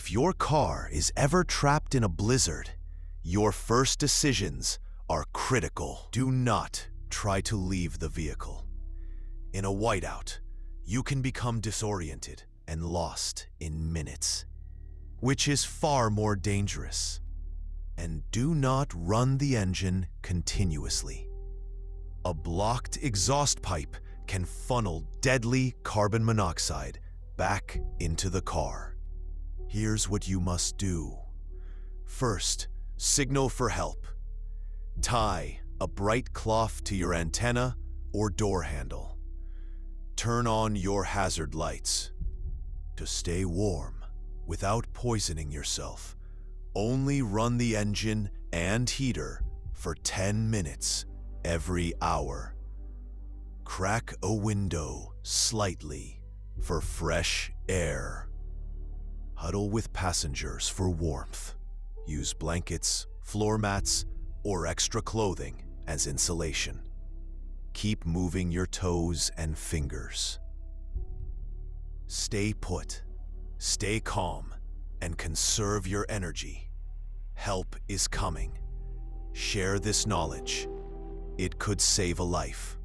If your car is ever trapped in a blizzard, your first decisions are critical. Do not try to leave the vehicle. In a whiteout, you can become disoriented and lost in minutes, which is far more dangerous. And do not run the engine continuously. A blocked exhaust pipe can funnel deadly carbon monoxide back into the car. Here's what you must do. First, signal for help. Tie a bright cloth to your antenna or door handle. Turn on your hazard lights. To stay warm without poisoning yourself, only run the engine and heater for 10 minutes every hour. Crack a window slightly for fresh air. Huddle with passengers for warmth. Use blankets, floor mats, or extra clothing as insulation. Keep moving your toes and fingers. Stay put, stay calm, and conserve your energy. Help is coming. Share this knowledge. It could save a life.